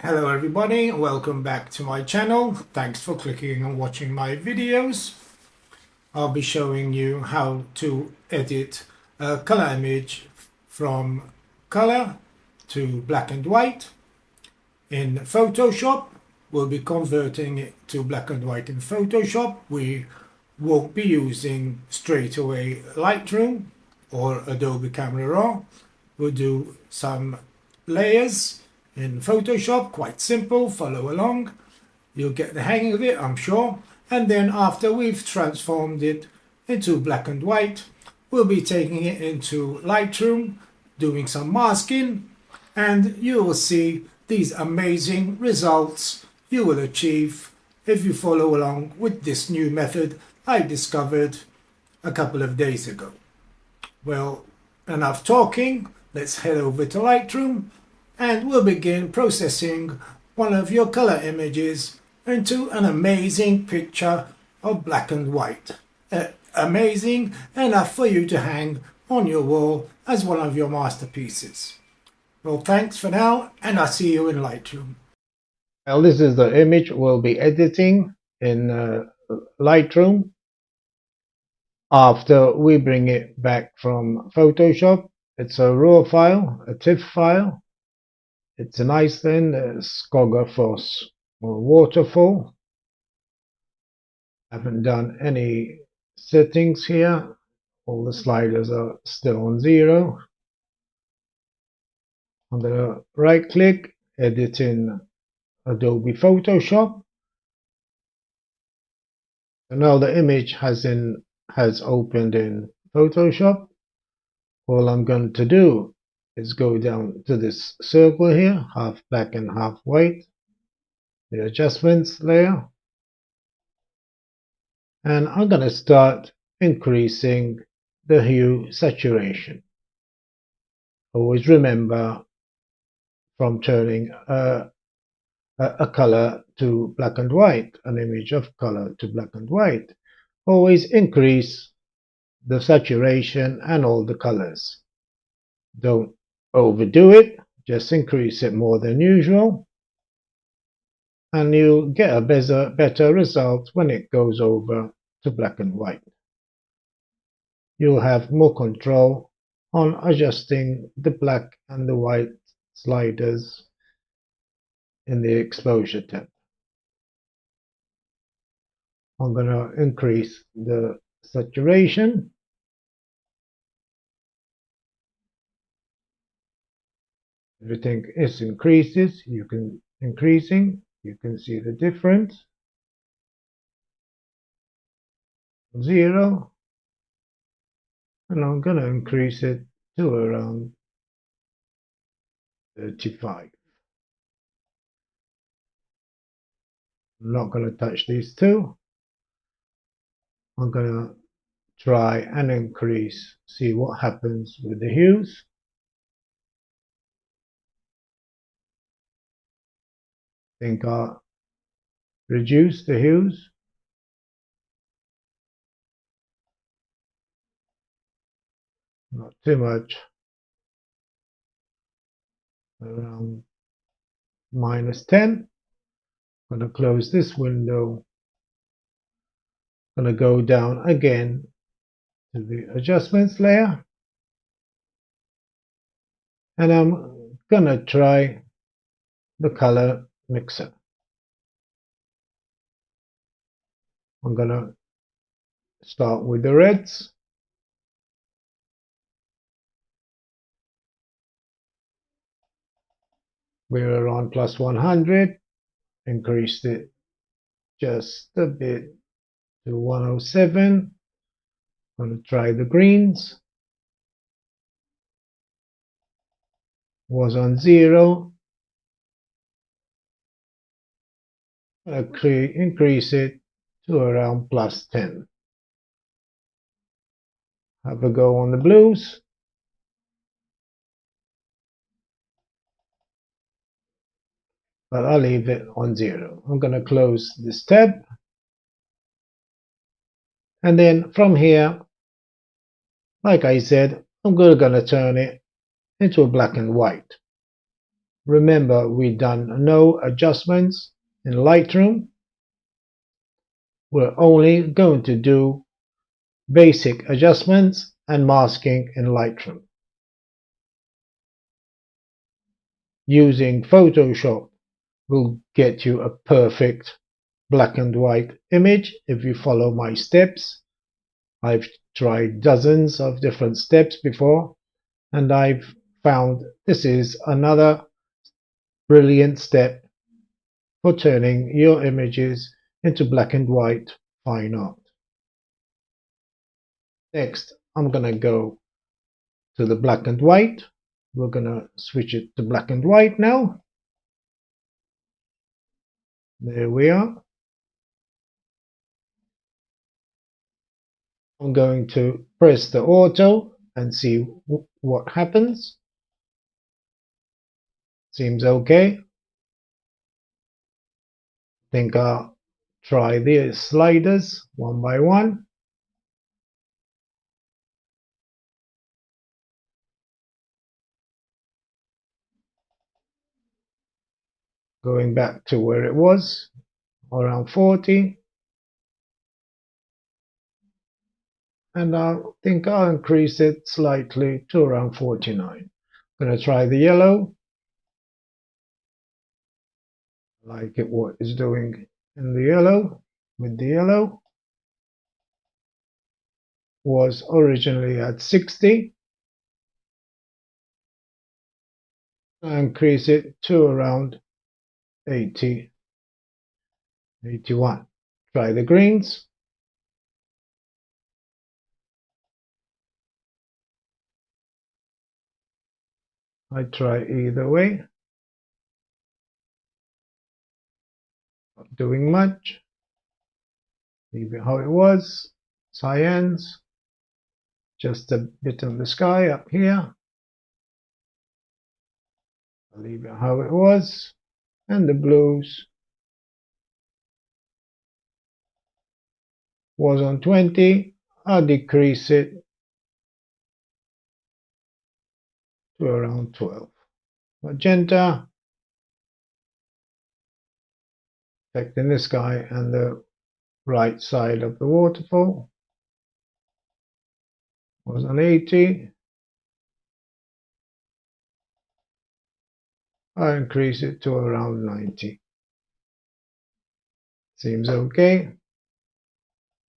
Hello everybody, welcome back to my channel. Thanks for clicking and watching my videos. I'll be showing you how to edit a color image from color to black and white. In Photoshop, we'll be converting it to black and white in Photoshop. We won't be using straight away Lightroom or Adobe Camera Raw. We'll do some layers in Photoshop, quite simple, follow along. You'll get the hang of it, I'm sure. And then after we've transformed it into black and white, we'll be taking it into Lightroom, doing some masking, and you will see these amazing results you will achieve if you follow along with this new method I discovered a couple of days ago. Well, enough talking, let's head over to Lightroom and we'll begin processing one of your color images into an amazing picture of black and white. Amazing enough for you to hang on your wall as one of your masterpieces. Well, thanks for now, and I'll see you in Lightroom. Well, this is the image we'll be editing in Lightroom after we bring it back from Photoshop. It's a raw file, a TIFF file. It's an Iceland Skogger Foss or waterfall. I haven't done any settings here. All the sliders are still on 0. I'm going to right click, edit in Adobe Photoshop. So now the image has opened in Photoshop. All I'm going to do is go down to this circle here, half black and half white, the adjustments layer, and I'm going to start increasing the hue saturation. Always remember, from turning a color to black and white, an image of color to black and white, always increase the saturation and all the colors. Don't overdo it, just increase it more than usual, and you'll get a better result when it goes over to black and white. You'll have more control on adjusting the black and the white sliders in the exposure tab. I'm going to increase the saturation. Everything is increasing. You can see the difference. 0, and I'm going to increase it to around 35. I'm not going to touch these two. I'm going to try and increase, see what happens with the hues. I think I'll reduce the hues. Not too much. Around -10. I'm going to close this window. I'm going to go down again to the adjustments layer. And I'm going to try the color mixer. I'm going to start with the reds. We're around +100. Increased it just a bit to 107. I'm going to try the greens. Was on 0. I'm going to increase it to around +10. Have a go on the blues. But I'll leave it on 0. I'm going to close this tab. And then from here, like I said, I'm going to turn it into a black and white. Remember, we done no adjustments in Lightroom. We're only going to do basic adjustments and masking in Lightroom. Using Photoshop will get you a perfect black and white image if you follow my steps. I've tried dozens of different steps before, and I've found this is another brilliant step for turning your images into black and white fine art. Next, I'm going to go to the black and white. We're going to switch it to black and white now. There we are. I'm going to press the auto and see what happens. Seems okay. Think I'll try the sliders one by one. Going back to where it was, around 40. And I think I'll increase it slightly to around 49. I'm going to try the yellow. I like it what it's doing in the yellow. With the yellow was originally at 60. I increase it to around 80, 81. Try the greens. I try either way. Not doing much. Leave it how it was. Cyans. Just a bit of the sky up here. I'll leave it how it was. And the blues was on 20. I'll decrease it to around 12. Magenta, affecting the sky and the right side of the waterfall, was on 80. I increase it to around 90. Seems okay.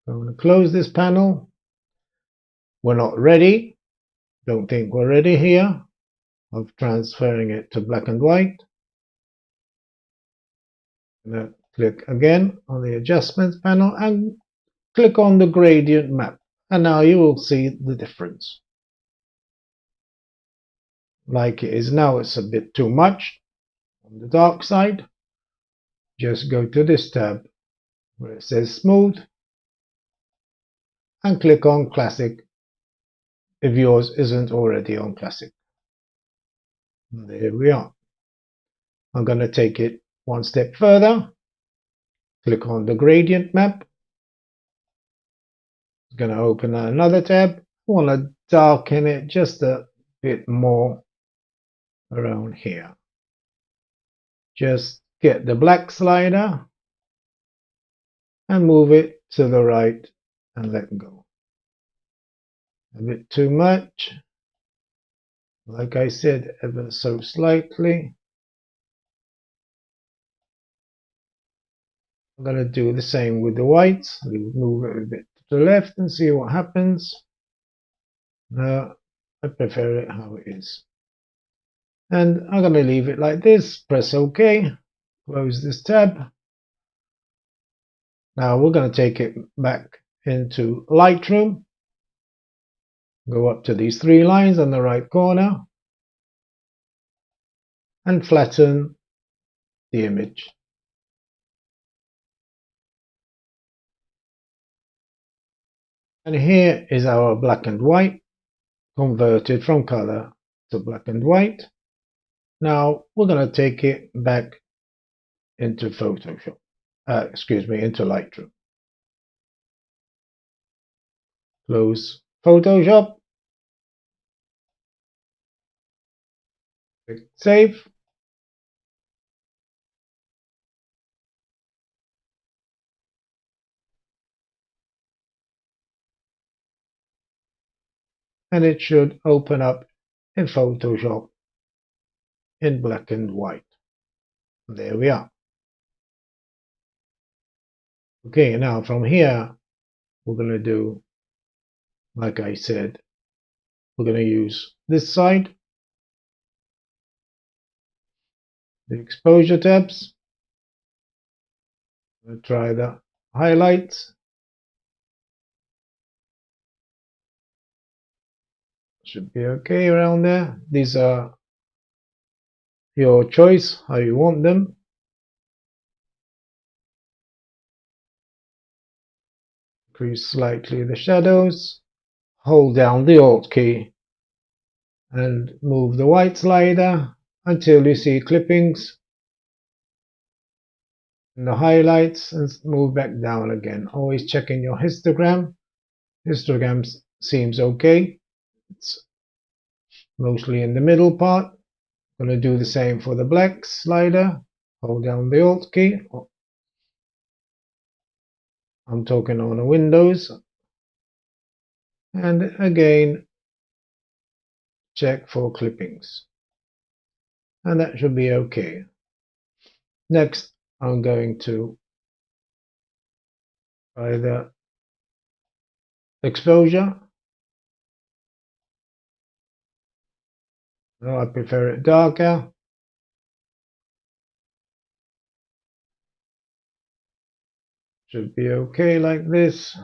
I'm going to close this panel. We're not ready. Don't think we're ready here of transferring it to black and white. I'm going to click again on the adjustments panel and click on the gradient map. And now you will see the difference. Like it is now, it's a bit too much on the dark side. Just go to this tab where it says smooth and click on classic if yours isn't already on classic. And there we are. I'm going to take it one step further. Click on the gradient map. It's going to open another tab. I want to darken it just a bit more around here. Just get the black slider and move it to the right and let go. A bit too much. Like I said, ever so slightly. I'm going to do the same with the whites. Move it a bit to the left and see what happens. No, I prefer it how it is. And I'm going to leave it like this. Press OK. Close this tab. Now we're going to take it back into Lightroom. Go up to these three lines on the right corner and flatten the image. And here is our black and white converted from color to black and white. Now we're going to take it back into Photoshop, into Lightroom. Close Photoshop. Click Save. and it should open up in Photoshop in black and white. There we are. Okay, now from here we're going to do, like I said, we're going to use this side, the exposure tabs. We'll try the highlights. Should be okay around there. These are your choice, how you want them. Increase slightly the shadows. Hold down the Alt key and move the white slider until you see clippings in the highlights, and move back down again. Always checking your histogram. Histogram seems okay. It's mostly in the middle part. Going to do the same for the black slider. Hold down the Alt key. I'm talking on a Windows. And again, check for clippings. And that should be okay. Next, I'm going to try the exposure. No, I prefer it darker. Should be okay like this.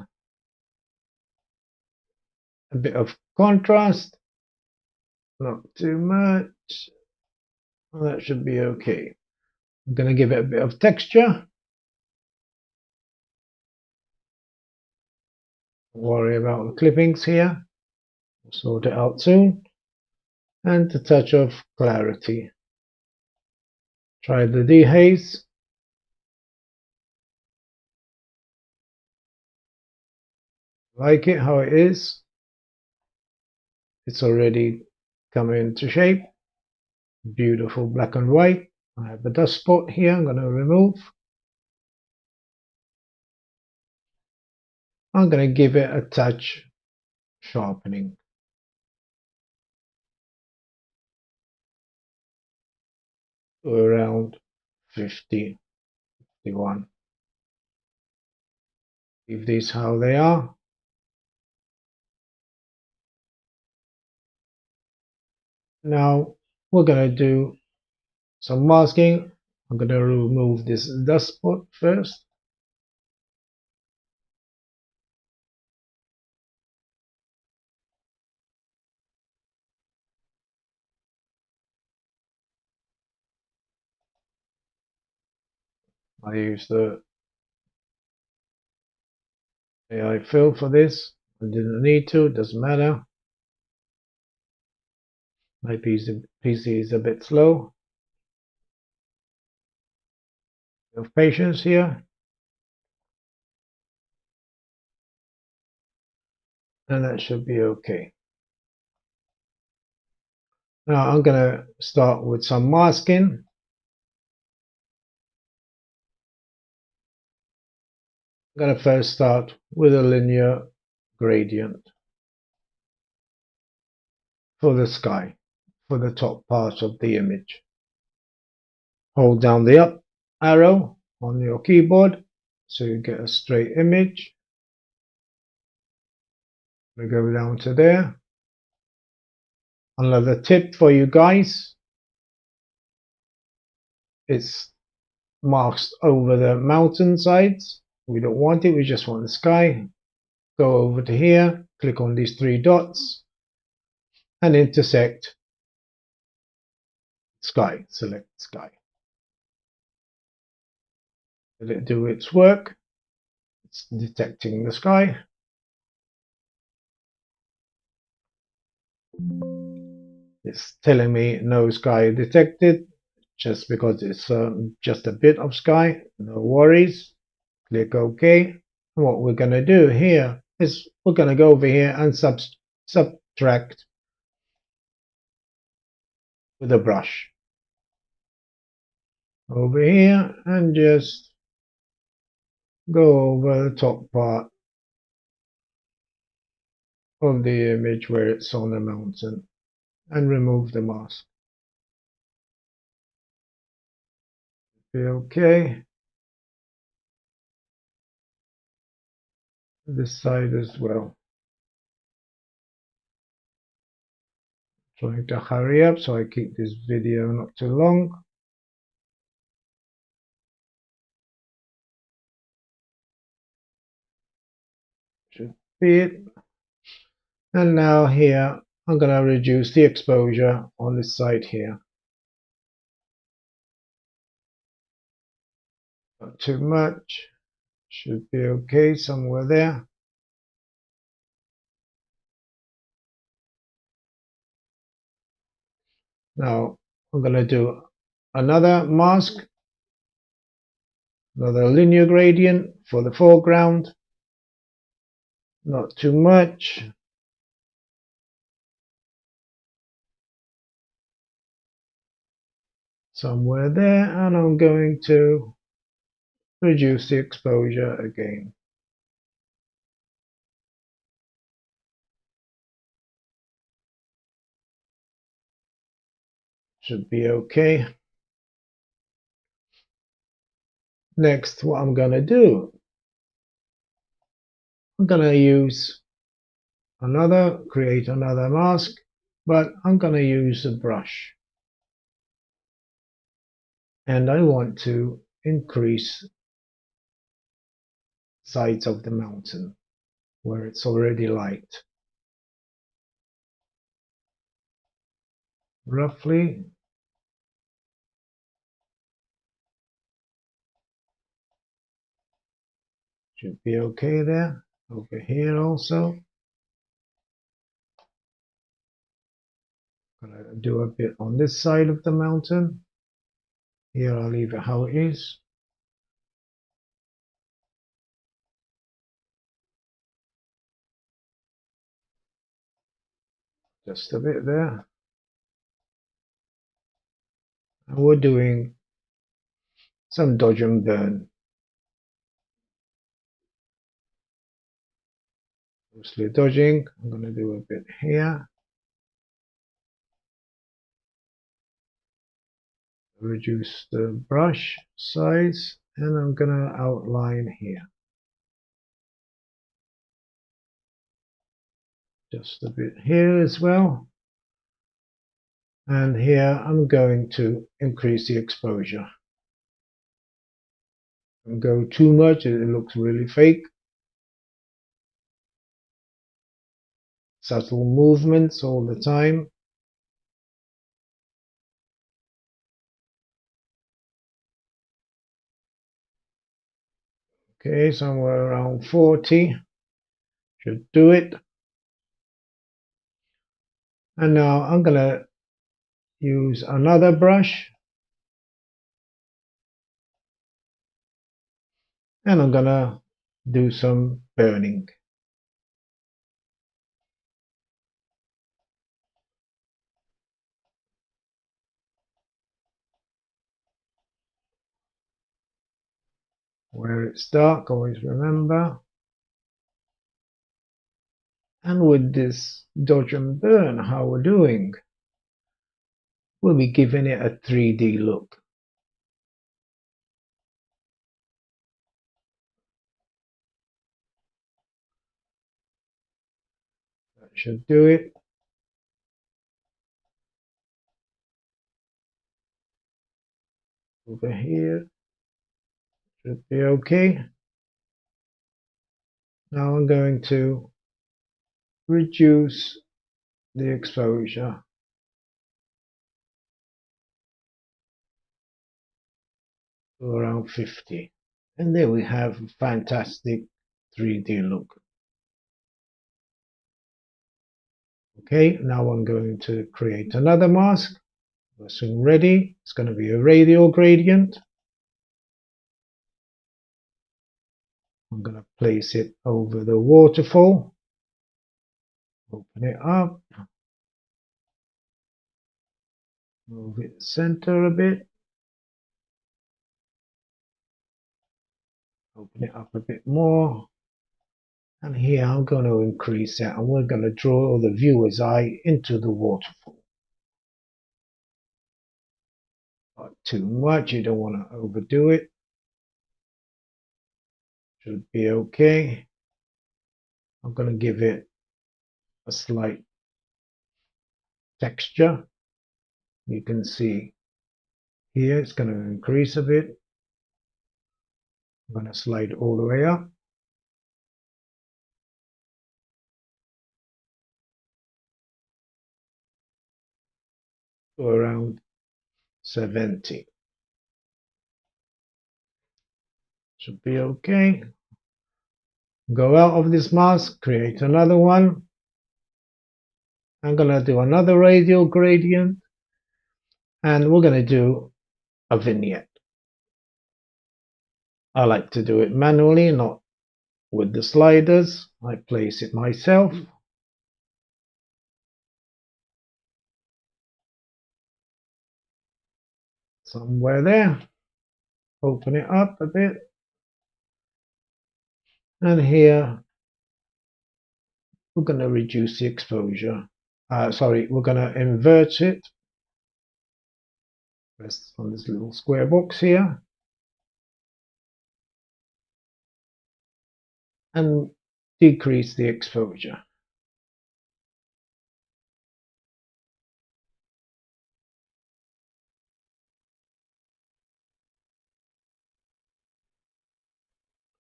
A bit of contrast, not too much. That should be okay. I'm going to give it a bit of texture. Don't worry about the clippings here. We'll sort it out soon. And a touch of clarity. Try the dehaze. Like it how it is. It's already come into shape. Beautiful black and white. I have a dust spot here. I'm going to remove. I'm going to give it a touch sharpening. To around 50, 51. Leave these how they are. Now we're going to do some masking. I'm going to remove this dust spot first. I use the AI fill for this. I didn't need to, it doesn't matter. My PC is a bit slow. Have patience here. And that should be okay. Now I'm going to start with some masking. I'm going to first start with a linear gradient for the sky, for the top part of the image. Hold down the up arrow on your keyboard so you get a straight image. We go down to there. Another tip for you guys, it's masked over the mountain sides. We don't want it, we just want the sky. Go over to here, click on these three dots and intersect sky. Select sky. Let it do its work. It's detecting the sky. It's telling me no sky detected, just because it's just a bit of sky. No worries. Click OK. And what we're going to do here is we're going to go over here and subtract with a brush. Over here and just go over the top part of the image where it's on the mountain and remove the mask. Be okay. This side as well. Trying to hurry up so I keep this video not too long. Should be it. And now here I'm going to reduce the exposure on this side here. Not too much. Should be okay somewhere there. Now I'm going to do another mask, another linear gradient for the foreground. Not too much. Somewhere there, and I'm going to reduce the exposure again. Should be okay. Next, what I'm going to do, I'm going to create another mask, but I'm going to use a brush. And I want to increase sides of the mountain where it's already light. Roughly. Should be okay there. Over here also. Gonna do a bit on this side of the mountain. Here I'll leave it how it is. Just a bit there. And we're doing some dodge and burn. Mostly dodging. I'm going to do a bit here. Reduce the brush size, and I'm going to outline here. Just a bit here as well. And here I'm going to increase the exposure. Don't go too much, it looks really fake. Subtle movements all the time. Okay, somewhere around 40 should do it. And now I'm going to use another brush, and I'm going to do some burning. Where it's dark, always remember. And with this dodge and burn, how we're doing, we'll be giving it a 3D look. That should do it. Over here should be okay. Now I'm going to reduce the exposure to around 50. And there we have a fantastic 3D look. Okay, now I'm going to create another mask. We're soon ready. It's going to be a radial gradient. I'm going to place it over the waterfall. Open it up. Move it center a bit. Open it up a bit more. And here I'm going to increase it, and we're going to draw the viewer's eye into the waterfall. Not too much, you don't want to overdo it. Should be okay. I'm going to give it a slight texture. You can see here it's going to increase a bit. I'm going to slide all the way up. To around 70. Should be okay. Go out of this mask, create another one. I'm going to do another radial gradient, and we're going to do a vignette. I like to do it manually, not with the sliders. I place it myself. Somewhere there. Open it up a bit. And here we're going to reduce the exposure. We're going to invert it. Press on this little square box here. And decrease the exposure.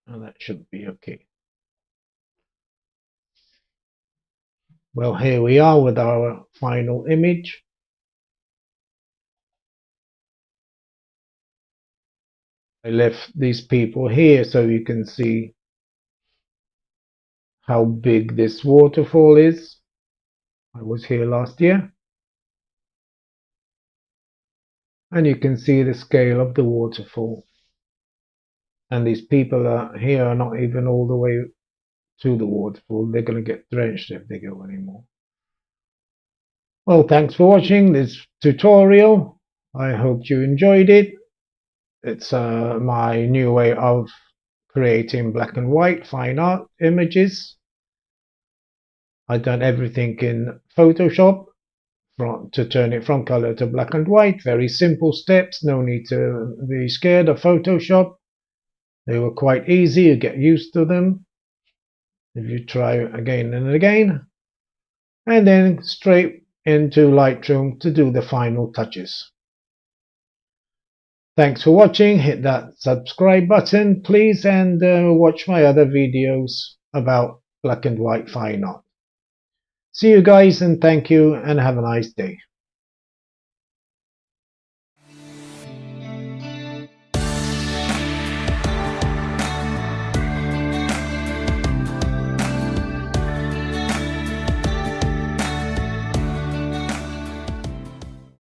And that should be okay. Well, here we are with our final image. I left these people here so you can see how big this waterfall is. I was here last year. And you can see the scale of the waterfall. And these people here are not even all the way to the waterfall. They're going to get drenched if they go anymore. Well, thanks for watching this tutorial. I hope you enjoyed it. It's my new way of creating black and white fine art images. I've done everything in Photoshop to turn it from color to black and white. Very simple steps, no need to be scared of Photoshop. They were quite easy, you get used to them if you try again and again. And then straight into Lightroom to do the final touches. Thanks for watching. Hit that subscribe button please, and watch my other videos about black and white fine art. See you guys, and thank you, and have a nice day.